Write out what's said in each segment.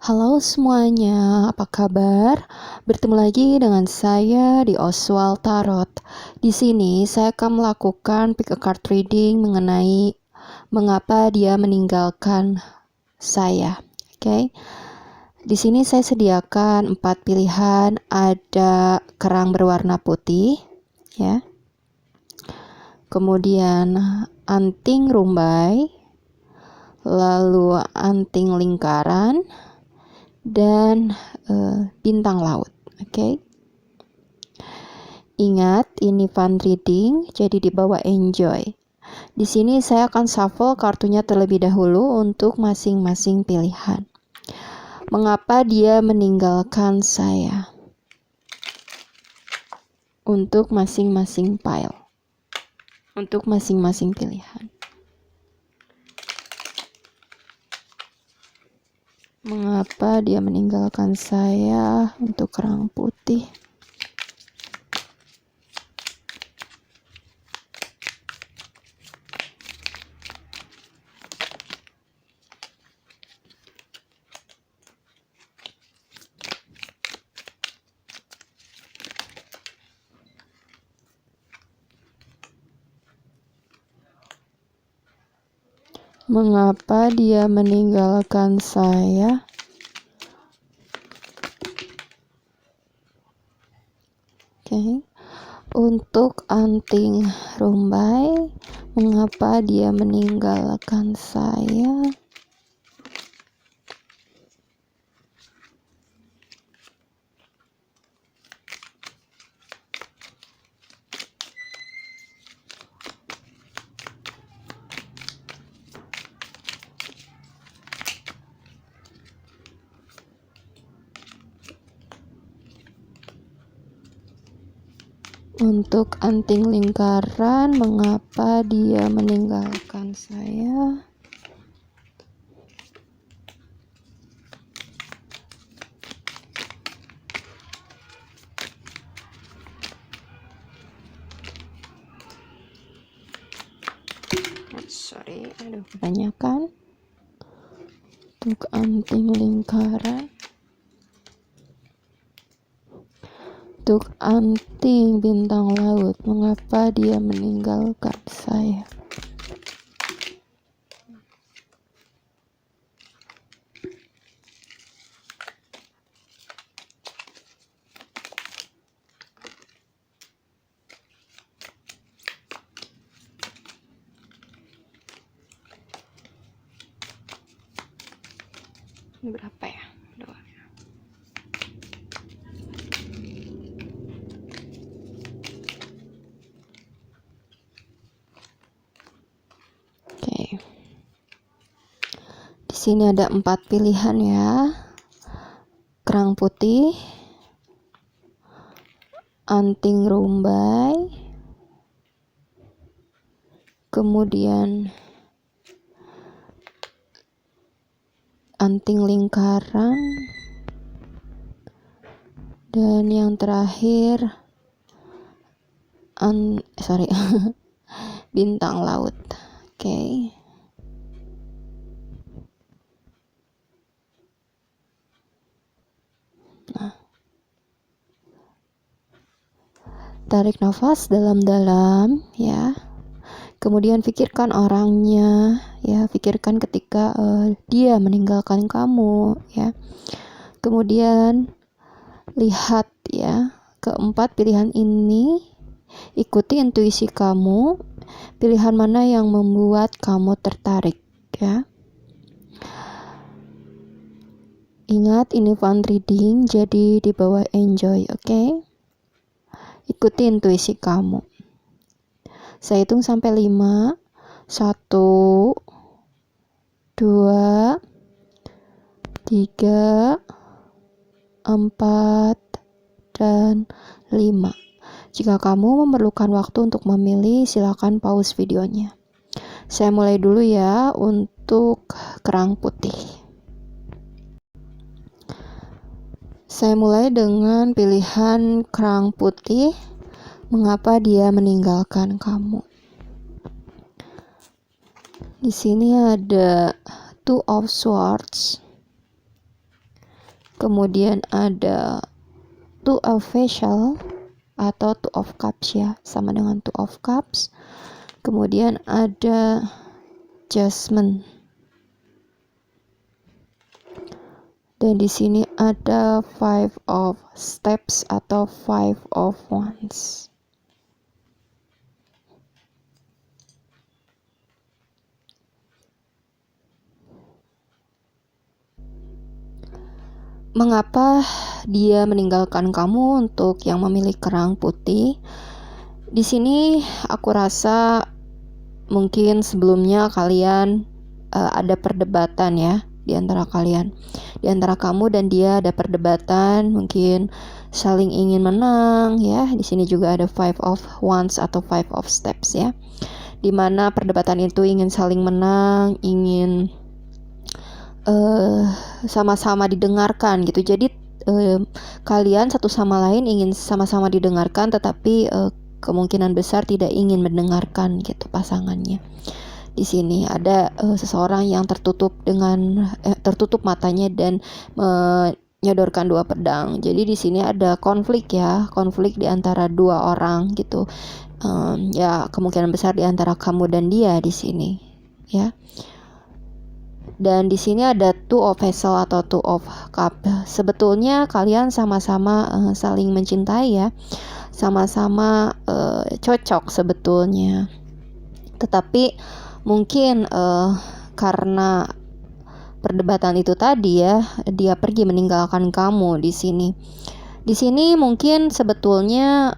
Halo semuanya, apa kabar? Bertemu lagi dengan saya di Oswald Tarot. Di sini saya akan melakukan pick a card reading mengenai mengapa dia meninggalkan saya. Oke. Di sini saya sediakan 4 pilihan, ada kerang berwarna putih, ya. Kemudian anting rumbai, lalu anting lingkaran, dan bintang laut. Oke. Ingat, ini fun reading, jadi dibawa enjoy. Di sini saya akan shuffle kartunya terlebih dahulu untuk masing-masing pilihan. Mengapa dia meninggalkan saya? Untuk masing-masing pile. Untuk masing-masing pilihan. Mengapa dia meninggalkan saya untuk kerang putih? Mengapa dia meninggalkan saya? Oke. Untuk anting rumbai, mengapa dia meninggalkan saya? Untuk anting lingkaran, mengapa dia meninggalkan saya? Sorry, aduh kebanyakan. Untuk anting lingkaran. Untuk anting bintang laut, mengapa dia meninggalkan saya? Ini berapa ya? Dua. Oke. Di sini ada 4 pilihan ya. Kerang putih, anting rumbai, kemudian anting lingkaran, dan yang terakhir bintang laut. Oke. Nah, tarik nafas dalam-dalam ya. Kemudian pikirkan orangnya ya, pikirkan ketika dia meninggalkan kamu ya. Kemudian lihat ya, keempat pilihan ini, ikuti intuisi kamu, pilihan mana yang membuat kamu tertarik ya. Ingat, ini fun reading, jadi dibawa enjoy, oke? Ikuti intuisi kamu. Saya hitung sampai 5. 1, 2, 3, 4, dan 5. Jika kamu memerlukan waktu untuk memilih, silakan pause videonya. Saya mulai dulu ya untuk kerang putih. Saya mulai dengan pilihan kerang putih. Mengapa dia meninggalkan kamu? Di sini ada Two of Swords, Kemudian ada two of facial atau two of cups ya, sama dengan two of cups. Kemudian ada Judgment. Dan di sini ada five of steps atau five of wands. Mengapa dia meninggalkan kamu untuk yang memilih kerang putih? Di sini aku rasa mungkin sebelumnya kalian ada perdebatan ya di antara kalian, di antara kamu dan dia ada perdebatan, mungkin saling ingin menang ya. Di sini juga ada five of wands atau five of steps ya, dimana perdebatan itu ingin saling menang, ingin sama-sama didengarkan gitu. Jadi kalian satu sama lain ingin sama-sama didengarkan, tetapi kemungkinan besar tidak ingin mendengarkan gitu pasangannya. Di sini ada seseorang yang tertutup matanya dan menyodorkan dua pedang. Jadi di sini ada konflik ya, konflik di antara dua orang gitu. Ya kemungkinan besar di antara kamu dan dia di sini ya. Dan di sini ada two of vessel atau two of cup. Sebetulnya kalian sama-sama saling mencintai ya, sama-sama cocok sebetulnya. Tetapi mungkin karena perdebatan itu tadi ya, dia pergi meninggalkan kamu di sini. Di sini mungkin sebetulnya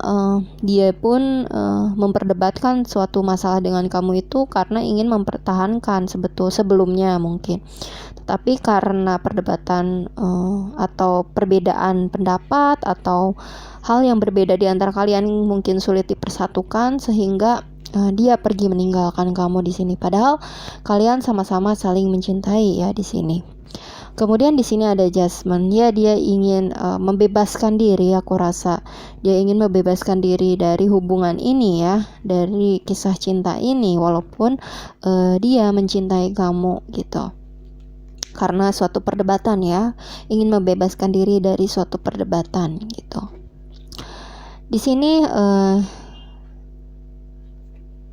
dia pun memperdebatkan suatu masalah dengan kamu itu karena ingin mempertahankan sebelumnya mungkin. Tetapi karena perdebatan atau perbedaan pendapat atau hal yang berbeda di antara kalian mungkin sulit dipersatukan, sehingga dia pergi meninggalkan kamu di sini. Padahal kalian sama-sama saling mencintai ya di sini. Kemudian di sini ada Judgment. Ya, dia ingin membebaskan diri. Aku rasa dia ingin membebaskan diri dari hubungan ini ya, dari kisah cinta ini, walaupun dia mencintai kamu gitu. Karena suatu perdebatan ya, ingin membebaskan diri dari suatu perdebatan gitu. Di sini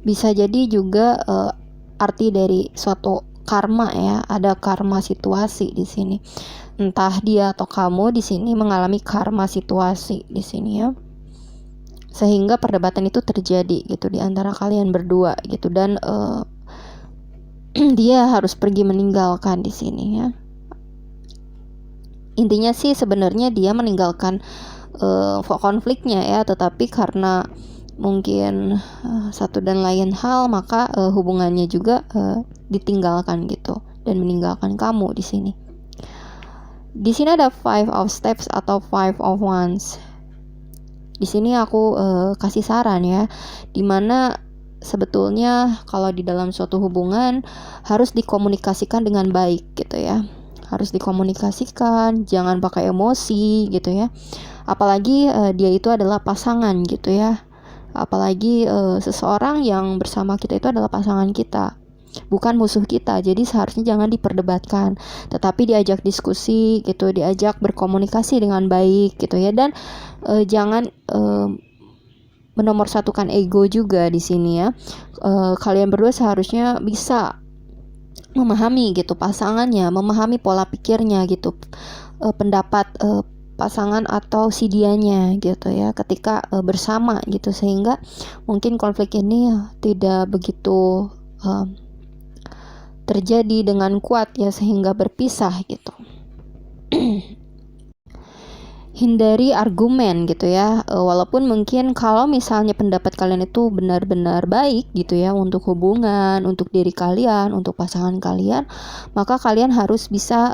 bisa jadi juga arti dari suatu karma ya, ada karma situasi di sini. Entah dia atau kamu di sini mengalami karma situasi di sini ya, sehingga perdebatan itu terjadi gitu di antara kalian berdua gitu, dan dia harus pergi meninggalkan di sini ya. Intinya sih sebenarnya dia meninggalkan konfliknya ya, tetapi karena mungkin satu dan lain hal, maka hubungannya juga ditinggalkan gitu dan meninggalkan kamu di sini. Di sini ada five of steps atau five of wands. Di sini aku kasih saran ya, dimana sebetulnya kalau di dalam suatu hubungan harus dikomunikasikan dengan baik gitu ya. Harus dikomunikasikan, jangan pakai emosi gitu ya. Apalagi dia itu adalah pasangan gitu ya. Apalagi seseorang yang bersama kita itu adalah pasangan kita, bukan musuh kita. Jadi seharusnya jangan diperdebatkan, tetapi diajak diskusi gitu, diajak berkomunikasi dengan baik gitu ya. Dan jangan menomorsatukan ego juga di sini ya. Kalian berdua seharusnya bisa memahami gitu pasangannya, memahami pola pikirnya gitu, pendapat pasangan atau si dianya gitu ya, ketika bersama gitu, sehingga mungkin konflik ini tidak begitu terjadi dengan kuat ya, sehingga berpisah gitu. Hindari argumen gitu ya, walaupun mungkin kalau misalnya pendapat kalian itu benar-benar baik gitu ya untuk hubungan, untuk diri kalian, untuk pasangan kalian, maka kalian harus bisa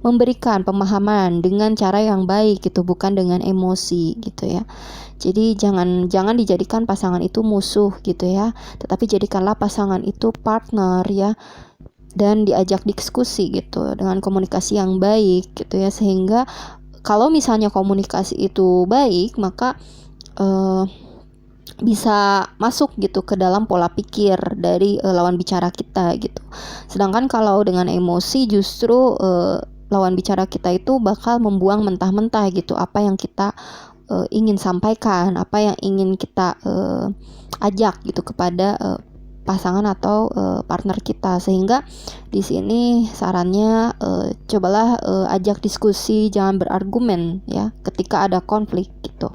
memberikan pemahaman dengan cara yang baik gitu, bukan dengan emosi gitu ya. Jadi jangan dijadikan pasangan itu musuh gitu ya, tetapi jadikanlah pasangan itu partner ya, dan diajak diskusi gitu dengan komunikasi yang baik gitu ya, sehingga kalau misalnya komunikasi itu baik, maka bisa masuk gitu ke dalam pola pikir dari lawan bicara kita gitu. Sedangkan kalau dengan emosi, justru lawan bicara kita itu bakal membuang mentah-mentah gitu apa yang kita ingin sampaikan, apa yang ingin kita ajak gitu kepada pasangan atau partner kita. Sehingga di sini sarannya cobalah ajak diskusi, jangan berargumen ya ketika ada konflik gitu.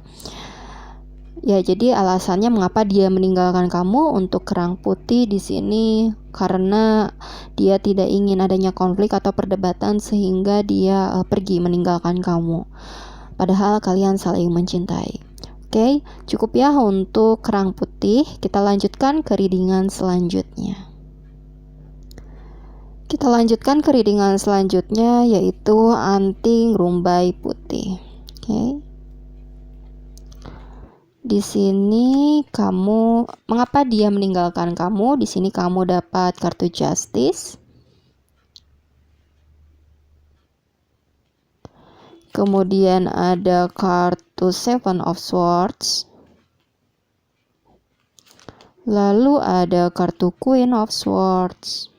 Ya, jadi alasannya mengapa dia meninggalkan kamu untuk kerang putih di sini karena dia tidak ingin adanya konflik atau perdebatan sehingga dia pergi meninggalkan kamu. Padahal kalian saling mencintai. Oke, cukup ya untuk kerang putih. Kita lanjutkan ke readingan selanjutnya. Kita lanjutkan ke readingan selanjutnya yaitu anting rumbai putih. Oke. Di sini kamu, mengapa dia meninggalkan kamu? Di sini kamu dapat kartu Justice. Kemudian ada kartu Seven of Swords. Lalu ada kartu Queen of Swords.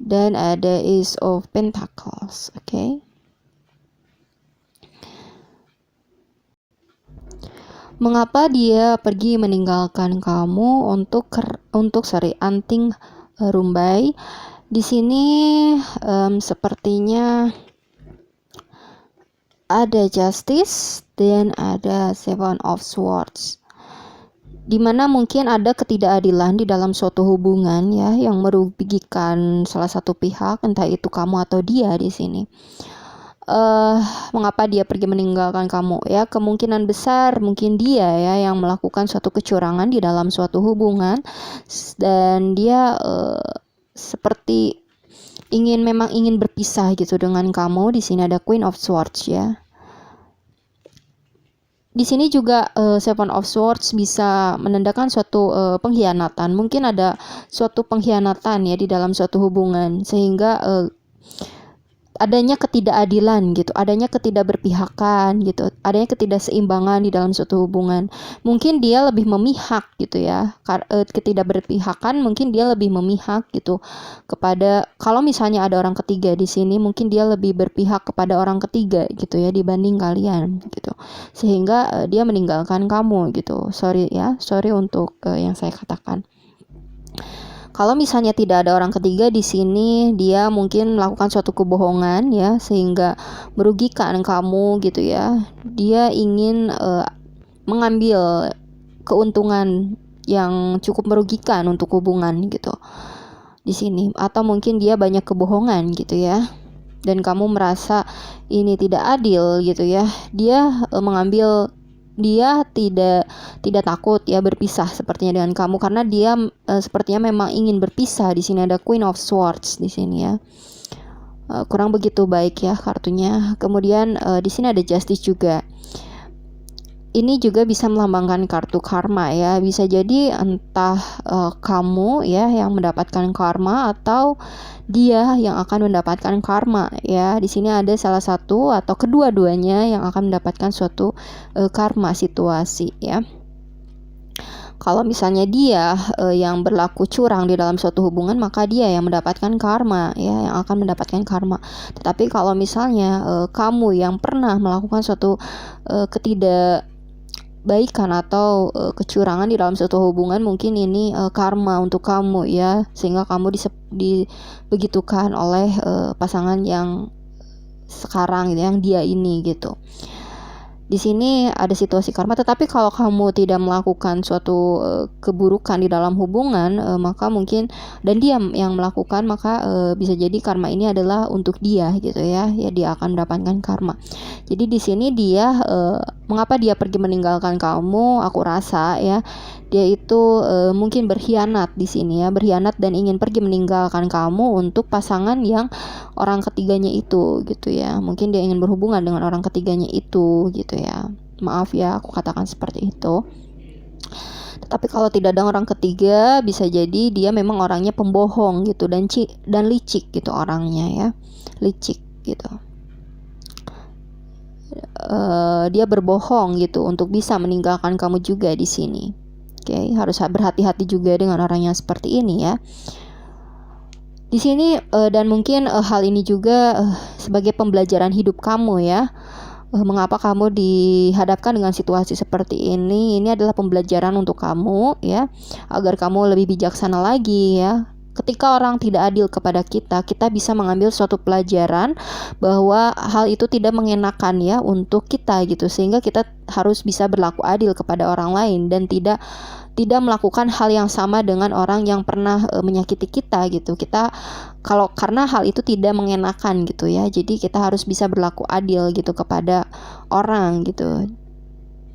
Dan ada Ace of Pentacles. Oke. Mengapa dia pergi meninggalkan kamu untuk seri anting rumbai? Di sini sepertinya ada Justice dan ada Seven of Swords. Dimana mungkin ada ketidakadilan di dalam suatu hubungan ya yang merugikan salah satu pihak, entah itu kamu atau dia di sini. Mengapa dia pergi meninggalkan kamu ya? Kemungkinan besar mungkin dia ya yang melakukan suatu kecurangan di dalam suatu hubungan dan dia seperti memang ingin berpisah gitu dengan kamu. Di sini ada Queen of Swords ya. Di sini juga Seven of Swords bisa menandakan suatu pengkhianatan. Mungkin ada suatu pengkhianatan ya di dalam suatu hubungan sehingga adanya ketidakadilan gitu, adanya ketidakberpihakan gitu, adanya ketidakseimbangan di dalam suatu hubungan. Mungkin dia lebih memihak gitu ya, ketidakberpihakan mungkin dia lebih memihak gitu kepada, kalau misalnya ada orang ketiga di sini, mungkin dia lebih berpihak kepada orang ketiga gitu ya dibanding kalian gitu, sehingga dia meninggalkan kamu gitu. Sorry untuk yang saya katakan. Kalau misalnya tidak ada orang ketiga di sini, dia mungkin melakukan suatu kebohongan ya sehingga merugikan kamu gitu ya. Dia ingin mengambil keuntungan yang cukup merugikan untuk hubungan gitu di sini, atau mungkin dia banyak kebohongan gitu ya. Dan kamu merasa ini tidak adil gitu ya. Dia tidak takut ya berpisah sepertinya dengan kamu karena dia sepertinya memang ingin berpisah. Di sini ada Queen of Swords di sini ya. Kurang begitu baik ya kartunya. Kemudian di sini ada Justice juga. Ini juga bisa melambangkan kartu karma ya. Bisa jadi entah kamu ya yang mendapatkan karma atau dia yang akan mendapatkan karma ya. Di sini ada salah satu atau kedua-duanya yang akan mendapatkan suatu karma situasi ya. Kalau misalnya dia yang berlaku curang di dalam suatu hubungan, maka dia yang mendapatkan karma ya, yang akan mendapatkan karma. Tetapi kalau misalnya kamu yang pernah melakukan suatu ketidakbaikan atau kecurangan di dalam suatu hubungan, mungkin ini karma untuk kamu ya, sehingga kamu dibegitukan oleh pasangan yang sekarang gitu, yang dia ini gitu. Di sini ada situasi karma, tetapi kalau kamu tidak melakukan suatu keburukan di dalam hubungan, maka mungkin, dan dia yang melakukan, maka bisa jadi karma ini adalah untuk dia gitu ya. Ya dia akan mendapatkan karma. Jadi di sini dia mengapa dia pergi meninggalkan kamu? Aku rasa ya dia itu mungkin berkhianat di sini ya, berkhianat dan ingin pergi meninggalkan kamu untuk pasangan yang orang ketiganya itu gitu ya. Mungkin dia ingin berhubungan dengan orang ketiganya itu gitu ya. Maaf ya aku katakan seperti itu. Tetapi kalau tidak ada orang ketiga, bisa jadi dia memang orangnya pembohong gitu dan licik gitu orangnya ya, licik gitu. Dia berbohong gitu untuk bisa meninggalkan kamu juga di sini. Oke, harus berhati-hati juga dengan orang yang seperti ini ya. Di sini dan mungkin hal ini juga sebagai pembelajaran hidup kamu ya. Mengapa kamu dihadapkan dengan situasi seperti ini? Ini adalah pembelajaran untuk kamu ya, agar kamu lebih bijaksana lagi ya. Ketika orang tidak adil kepada kita, kita bisa mengambil suatu pelajaran bahwa hal itu tidak mengenakan ya untuk kita gitu, sehingga kita harus bisa berlaku adil kepada orang lain dan tidak melakukan hal yang sama dengan orang yang pernah menyakiti kita gitu. Karena hal itu tidak mengenakan gitu ya. Jadi kita harus bisa berlaku adil gitu kepada orang gitu.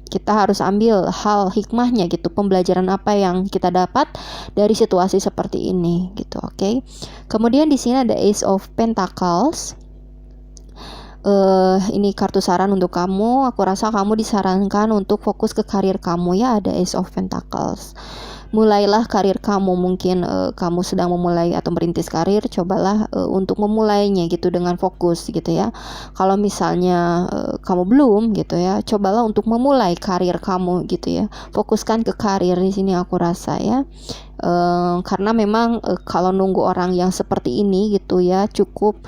Kita harus ambil hal hikmahnya gitu, pembelajaran apa yang kita dapat dari situasi seperti ini gitu, oke. Kemudian di sini ada Ace of Pentacles. Ini kartu saran untuk kamu. Aku rasa kamu disarankan untuk fokus ke karir kamu ya, ada Ace of Pentacles. Mulailah karir kamu, mungkin kamu sedang memulai atau merintis karir, cobalah untuk memulainya gitu dengan fokus gitu ya. Kalau misalnya kamu belum gitu ya, cobalah untuk memulai karir kamu gitu ya. Fokuskan ke karir di sini aku rasa ya. Karena memang kalau nunggu orang yang seperti ini gitu ya, cukup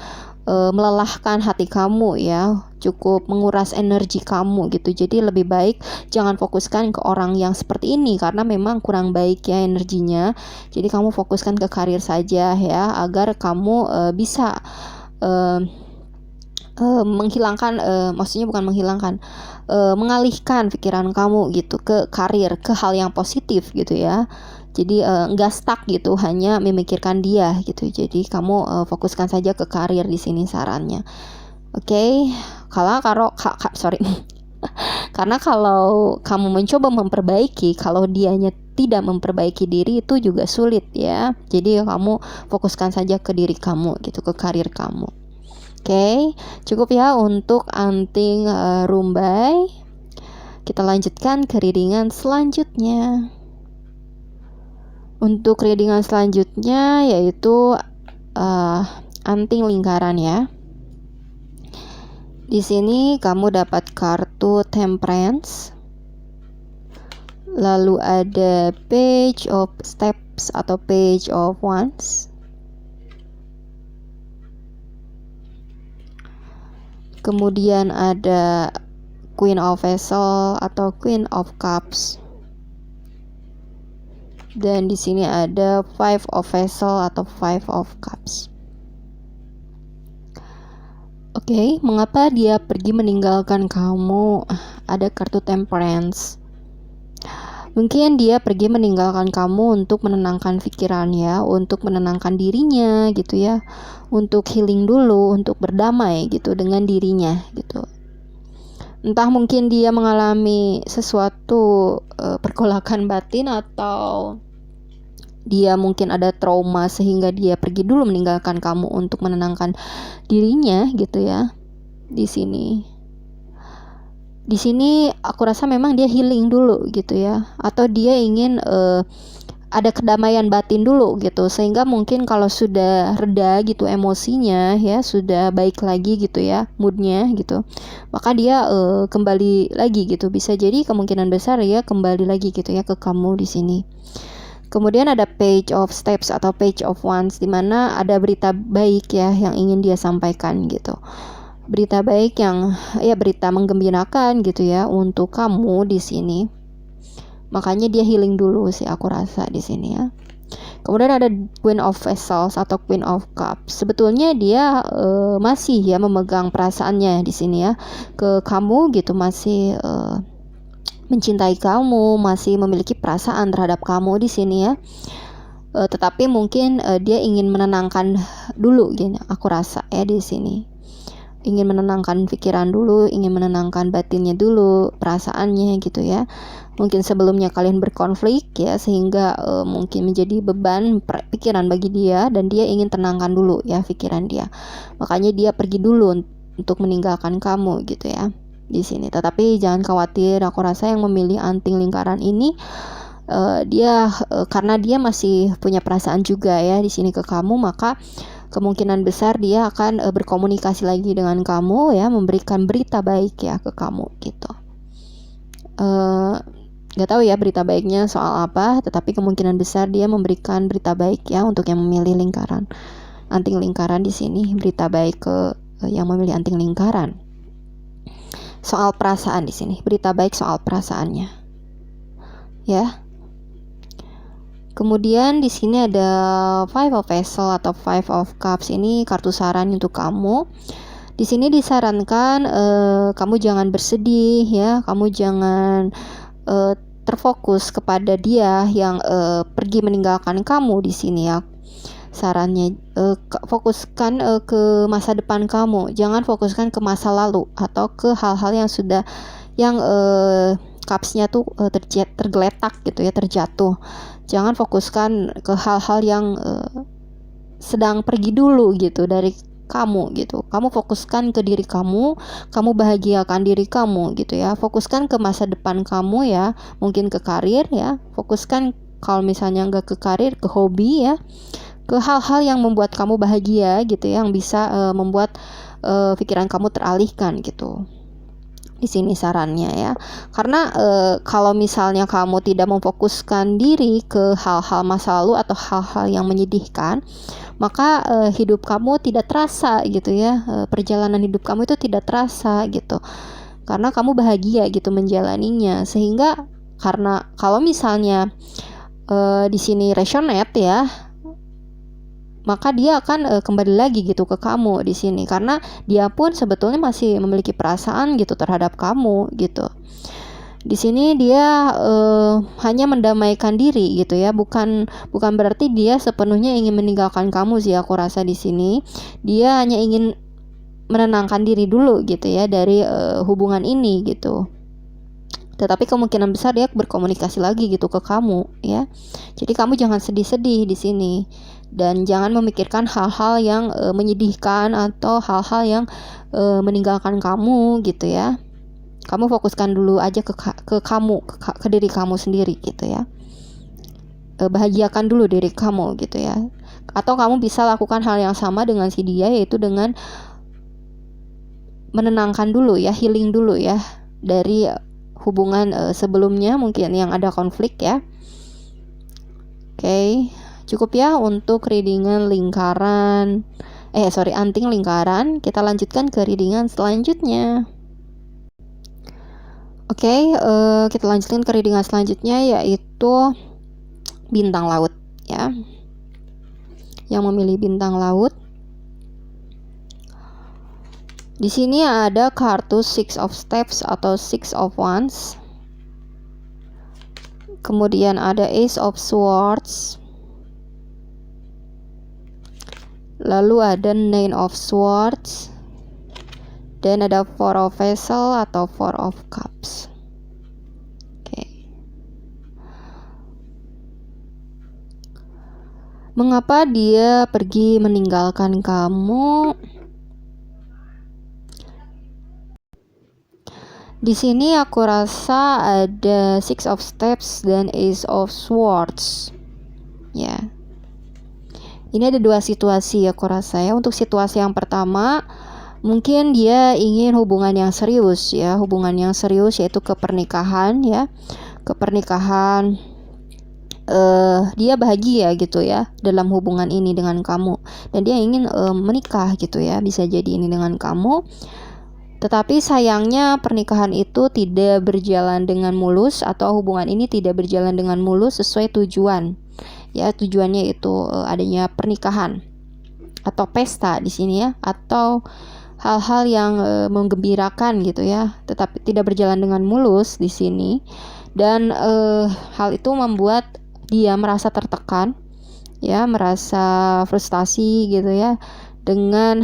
melelahkan hati kamu ya, cukup menguras energi kamu gitu. Jadi lebih baik jangan fokuskan ke orang yang seperti ini karena memang kurang baik ya energinya. Jadi kamu fokuskan ke karir saja ya, agar kamu bisa menghilangkan, maksudnya bukan menghilangkan, mengalihkan pikiran kamu gitu ke karir, ke hal yang positif gitu ya. Jadi nggak stuck gitu, hanya memikirkan dia gitu. Jadi kamu fokuskan saja ke karir di sini sarannya. Oke. Sorry. Karena kalau kamu mencoba memperbaiki, kalau dianya tidak memperbaiki diri, itu juga sulit ya. Jadi kamu fokuskan saja ke diri kamu gitu, ke karir kamu. Oke, cukup ya untuk anting rumbai. Kita lanjutkan ke readingan selanjutnya. Untuk readingan selanjutnya yaitu anting lingkaran ya. Di sini kamu dapat kartu Temperance. Lalu ada Page of Steps atau Page of Wands. Kemudian ada Queen of Vessel atau Queen of Cups. Dan di sini ada Five of Vessel atau Five of Cups. Oke, mengapa dia pergi meninggalkan kamu? Ada kartu Temperance. Mungkin dia pergi meninggalkan kamu untuk menenangkan pikirannya, untuk menenangkan dirinya gitu ya, untuk healing dulu, untuk berdamai gitu dengan dirinya gitu. Entah mungkin dia mengalami sesuatu pergolakan batin, atau dia mungkin ada trauma sehingga dia pergi dulu meninggalkan kamu untuk menenangkan dirinya gitu ya. Di sini aku rasa memang dia healing dulu gitu ya, atau dia ingin ada kedamaian batin dulu gitu, sehingga mungkin kalau sudah reda gitu emosinya ya, sudah baik lagi gitu ya moodnya gitu, maka dia kembali lagi gitu. Bisa jadi kemungkinan besar ya kembali lagi gitu ya ke kamu di sini. Kemudian ada Page of Steps atau Page of Wands, di mana ada berita baik ya yang ingin dia sampaikan gitu. Berita baik yang ya, berita menggembirakan gitu ya untuk kamu di sini. Makanya dia healing dulu sih aku rasa di sini ya. Kemudian ada Queen of Vessels atau Queen of Cups. Sebetulnya dia masih ya memegang perasaannya di sini ya ke kamu gitu, masih mencintai kamu, masih memiliki perasaan terhadap kamu di sini ya. Tetapi mungkin dia ingin menenangkan dulu gini, aku rasa ya di sini. Ingin menenangkan pikiran dulu, ingin menenangkan batinnya dulu, perasaannya gitu ya. Mungkin sebelumnya kalian berkonflik ya, sehingga mungkin menjadi beban pikiran bagi dia, dan dia ingin tenangkan dulu ya pikiran dia. Makanya dia pergi dulu untuk meninggalkan kamu gitu ya di sini. Tetapi jangan khawatir, aku rasa yang memilih anting lingkaran ini dia karena dia masih punya perasaan juga ya di sini ke kamu, maka kemungkinan besar dia akan berkomunikasi lagi dengan kamu ya, memberikan berita baik ya ke kamu gitu. Gak tahu ya berita baiknya soal apa, tetapi kemungkinan besar dia memberikan berita baik ya untuk yang memilih lingkaran anting lingkaran di sini, berita baik ke yang memilih anting lingkaran. Soal perasaan di sini, berita baik soal perasaannya. Ya. Kemudian di sini ada Five of Vessel atau Five of Cups. Ini kartu saran untuk kamu. Di sini disarankan kamu jangan bersedih ya, kamu jangan terfokus kepada dia yang pergi meninggalkan kamu di sini ya. Sarannya fokuskan ke masa depan kamu, jangan fokuskan ke masa lalu atau ke hal-hal yang sudah cupsnya tuh tergeletak gitu ya, terjatuh. Jangan fokuskan ke hal-hal yang sedang pergi dulu gitu dari kamu gitu. Kamu fokuskan ke diri kamu bahagiakan diri kamu gitu ya. Fokuskan ke masa depan kamu ya, mungkin ke karir ya. Fokuskan kalau misalnya enggak ke karir, ke hobi ya, ke hal-hal yang membuat kamu bahagia gitu ya, yang bisa membuat pikiran kamu teralihkan gitu. Di sini sarannya ya, karena kalau misalnya kamu tidak memfokuskan diri ke hal-hal masa lalu atau hal-hal yang menyedihkan, maka hidup kamu tidak terasa gitu ya, perjalanan hidup kamu itu tidak terasa gitu, karena kamu bahagia gitu menjalaninya. Sehingga karena kalau misalnya di sini resonate ya, maka dia akan kembali lagi gitu ke kamu di sini, karena dia pun sebetulnya masih memiliki perasaan gitu terhadap kamu gitu. Di sini dia hanya mendamaikan diri gitu ya, bukan berarti dia sepenuhnya ingin meninggalkan kamu sih. Aku rasa di sini dia hanya ingin menenangkan diri dulu gitu ya dari hubungan ini gitu. Tetapi kemungkinan besar dia berkomunikasi lagi gitu ke kamu ya. Jadi kamu jangan sedih-sedih di sini, dan jangan memikirkan hal-hal yang menyedihkan atau hal-hal yang meninggalkan kamu gitu ya. Kamu fokuskan dulu aja ke kamu, ke diri kamu sendiri gitu ya. Bahagiakan dulu diri kamu gitu ya. Atau kamu bisa lakukan hal yang sama dengan si dia, yaitu dengan menenangkan dulu ya, healing dulu ya dari hubungan sebelumnya mungkin yang ada konflik ya. Oke, cukup ya untuk readingan lingkaran anting lingkaran. Kita lanjutkan ke readingan selanjutnya. Oke, kita lanjutkan ke readingan selanjutnya, yaitu bintang laut ya. Yang memilih bintang laut, di sini ada kartu Six of Steps atau Six of Wands. Kemudian ada Ace of Swords. Lalu ada Nine of Swords. Dan ada Four of Vessel atau Four of Cups. Oke. Mengapa dia pergi meninggalkan kamu? Di sini aku rasa ada Six of Steps dan Ace of Swords. Ya. Ini ada dua situasi aku rasa ya. Untuk situasi yang pertama, mungkin dia ingin hubungan yang serius ya, hubungan yang serius yaitu ke pernikahan ya. Ke pernikahan, dia bahagia gitu ya dalam hubungan ini dengan kamu, dan dia ingin menikah gitu ya, bisa jadi ini dengan kamu. Tetapi sayangnya pernikahan itu tidak berjalan dengan mulus, atau hubungan ini tidak berjalan dengan mulus sesuai tujuan. Ya, tujuannya itu adanya pernikahan atau pesta di sini ya, atau hal-hal yang menggembirakan gitu ya, tetapi tidak berjalan dengan mulus di sini. Dan hal itu membuat dia merasa tertekan ya, merasa frustasi gitu ya, dengan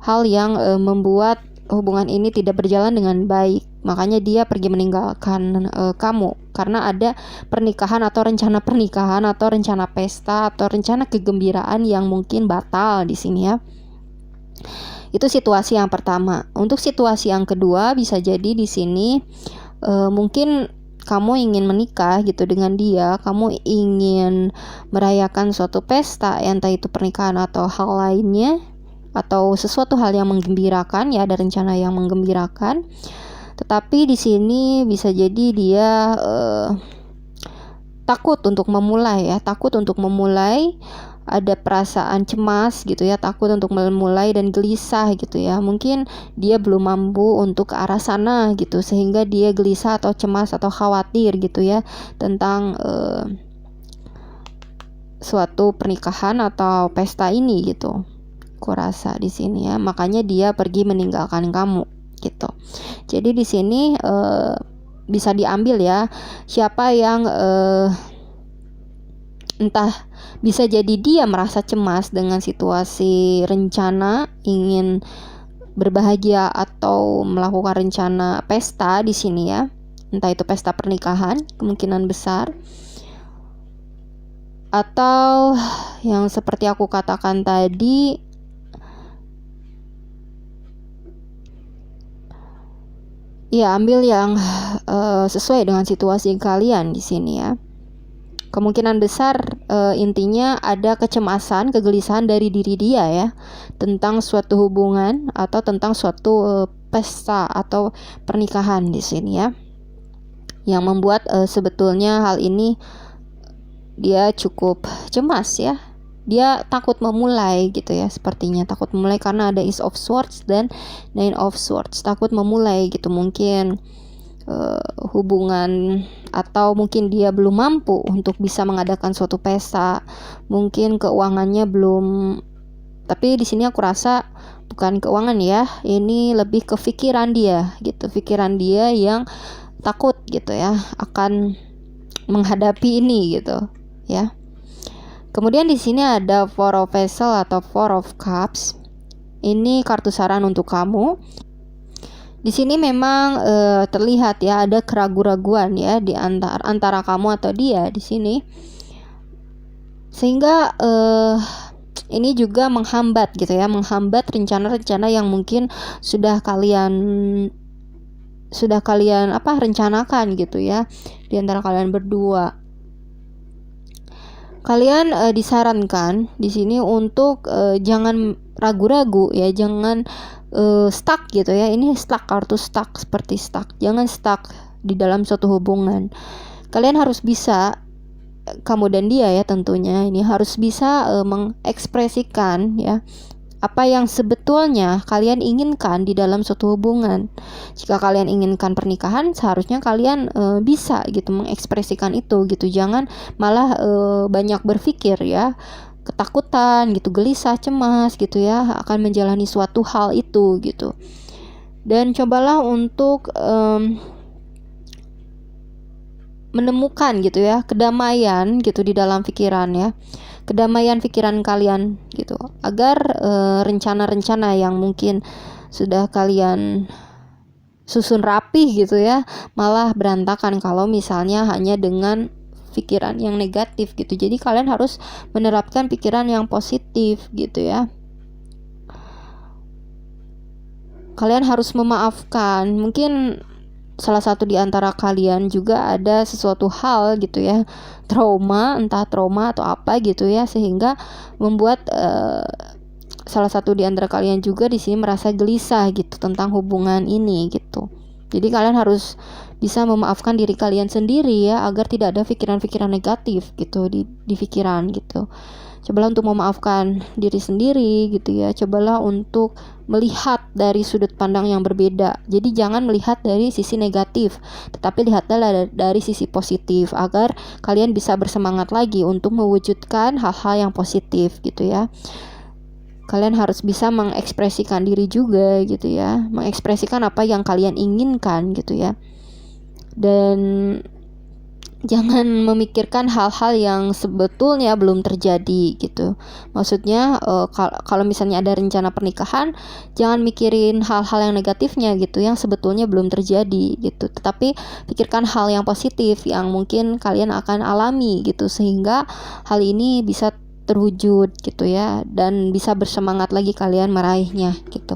hal yang membuat hubungan ini tidak berjalan dengan baik. Makanya dia pergi meninggalkan kamu karena ada pernikahan atau rencana pernikahan atau rencana pesta atau rencana kegembiraan yang mungkin batal di sini ya. Itu situasi yang pertama. Untuk situasi yang kedua, bisa jadi di sini mungkin kamu ingin menikah gitu dengan dia, kamu ingin merayakan suatu pesta, entah itu pernikahan atau hal lainnya, atau sesuatu hal yang menggembirakan ya, ada rencana yang menggembirakan. Tetapi di sini bisa jadi dia takut untuk memulai ya, takut untuk memulai ada perasaan cemas gitu ya, takut untuk memulai dan gelisah gitu ya. Mungkin dia belum mampu untuk ke arah sana gitu, sehingga dia gelisah atau cemas atau khawatir gitu ya tentang suatu pernikahan atau pesta ini gitu. Kurasa di sini ya, makanya dia pergi meninggalkan kamu gitu. Jadi di sini bisa diambil ya, siapa yang entah bisa jadi dia merasa cemas dengan situasi rencana ingin berbahagia atau melakukan rencana pesta di sini ya. Entah itu pesta pernikahan, kemungkinan besar. Atau yang seperti aku katakan tadi, ya ambil yang sesuai dengan situasi kalian di sini ya. Kemungkinan besar intinya ada kecemasan, kegelisahan dari diri dia ya tentang suatu hubungan atau tentang suatu pesta atau pernikahan di sini ya, yang membuat sebetulnya hal ini dia cukup cemas ya. Dia takut memulai gitu ya, sepertinya takut memulai karena ada Ace of Swords dan Nine of Swords. Takut memulai gitu, mungkin hubungan atau mungkin dia belum mampu untuk bisa mengadakan suatu pesta, mungkin keuangannya belum. Tapi di sini aku rasa bukan keuangan ya, ini lebih ke pikiran dia gitu, pikiran dia yang takut gitu ya akan menghadapi ini gitu ya. Kemudian di sini ada Four of Vessels atau Four of Cups. Ini kartu saran untuk kamu. Di sini memang terlihat ya ada keraguan-raguan ya di antara kamu atau dia di sini, sehingga ini juga menghambat gitu ya, menghambat rencana-rencana yang mungkin sudah kalian rencanakan gitu ya di antara kalian berdua. Kalian disarankan di sini untuk jangan ragu-ragu ya, jangan stuck gitu ya. Ini stuck, kartu stuck, seperti stuck. Jangan stuck di dalam suatu hubungan. Kalian harus bisa, kamu dan dia ya tentunya, ini harus bisa mengekspresikan ya apa yang sebetulnya kalian inginkan di dalam suatu hubungan. Jika kalian inginkan pernikahan, seharusnya kalian bisa gitu mengekspresikan itu gitu. Jangan malah banyak berpikir ya, ketakutan gitu, gelisah, cemas gitu ya akan menjalani suatu hal itu gitu. Dan cobalah untuk menemukan gitu ya kedamaian gitu di dalam pikiran ya, kedamaian pikiran kalian gitu, agar rencana-rencana yang mungkin sudah kalian susun rapi gitu ya malah berantakan kalau misalnya hanya dengan pikiran yang negatif gitu. Jadi kalian harus menerapkan pikiran yang positif gitu ya. Kalian harus memaafkan. Mungkin salah satu di antara kalian juga ada sesuatu hal gitu ya, trauma, entah trauma atau apa gitu ya, sehingga membuat salah satu di antara kalian juga di sini merasa gelisah gitu tentang hubungan ini gitu. Jadi kalian harus bisa memaafkan diri kalian sendiri ya, agar tidak ada pikiran-pikiran negatif gitu di pikiran gitu. Cobalah untuk memaafkan diri sendiri gitu ya. Cobalah untuk melihat dari sudut pandang yang berbeda. Jadi jangan melihat dari sisi negatif, tetapi lihatlah dari sisi positif, agar kalian bisa bersemangat lagi untuk mewujudkan hal-hal yang positif gitu ya. Kalian harus bisa mengekspresikan diri juga gitu ya, mengekspresikan apa yang kalian inginkan gitu ya. Dan jangan memikirkan hal-hal yang sebetulnya belum terjadi gitu. Maksudnya kalau misalnya ada rencana pernikahan, jangan mikirin hal-hal yang negatifnya gitu, yang sebetulnya belum terjadi gitu. Tetapi pikirkan hal yang positif yang mungkin kalian akan alami gitu, sehingga hal ini bisa terwujud gitu ya, dan bisa bersemangat lagi kalian meraihnya gitu.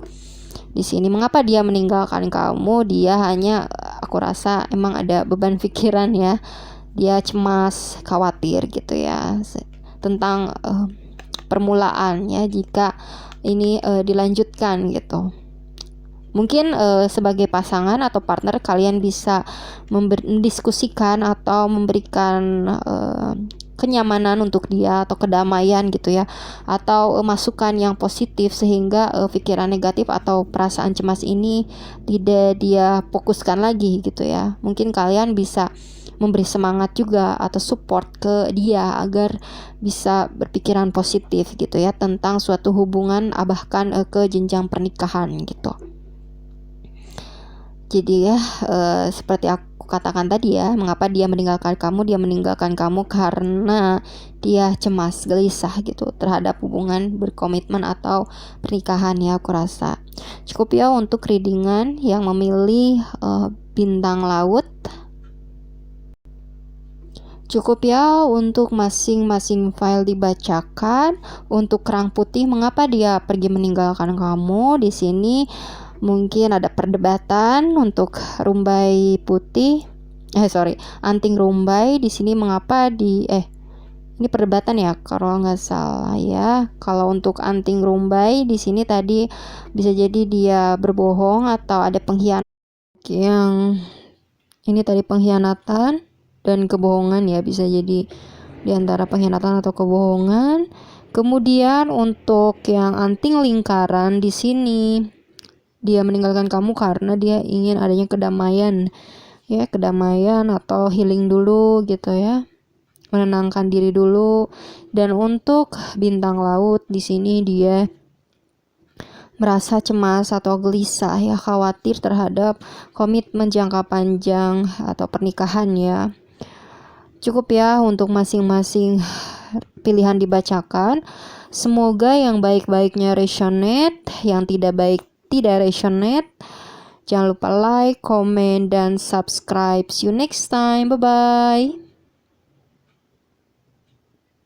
Di sini mengapa dia meninggalkan kamu? Dia hanya, aku rasa emang ada beban pikiran ya. Dia cemas, khawatir gitu ya tentang permulaan ya, jika ini dilanjutkan gitu. Mungkin sebagai pasangan atau partner kalian bisa mendiskusikan atau memberikan kenyamanan untuk dia atau kedamaian gitu ya, atau masukan yang positif sehingga pikiran negatif atau perasaan cemas ini tidak dia fokuskan lagi gitu ya. Mungkin kalian bisa memberi semangat juga atau support ke dia agar bisa berpikiran positif gitu ya tentang suatu hubungan bahkan ke jenjang pernikahan gitu. Jadi ya seperti aku katakan tadi ya, mengapa dia meninggalkan kamu? Dia meninggalkan kamu karena dia cemas, gelisah gitu terhadap hubungan berkomitmen atau pernikahan ya, aku rasa. Cukup ya untuk readingan yang memilih bintang laut. Cukup ya untuk masing-masing file dibacakan. Untuk kerang putih, mengapa dia pergi meninggalkan kamu? Di sini mungkin ada perdebatan untuk rumbai putih. Anting rumbai di sini mengapa ini perdebatan ya kalau nggak salah ya. Kalau untuk anting rumbai di sini tadi bisa jadi dia berbohong atau ada pengkhianat. Yang ini tadi pengkhianatan dan kebohongan ya, bisa jadi di antara pengkhianatan atau kebohongan. Kemudian untuk yang anting lingkaran di sini dia meninggalkan kamu karena dia ingin adanya kedamaian ya, kedamaian atau healing dulu gitu ya, menenangkan diri dulu. Dan untuk bintang laut di sini dia merasa cemas atau gelisah ya, khawatir terhadap komitmen jangka panjang atau pernikahan ya. Cukup ya untuk masing-masing pilihan dibacakan. Semoga yang baik-baiknya resonate, yang tidak baik tidak resonate. Jangan lupa like, comment, dan subscribe. See you next time. Bye-bye.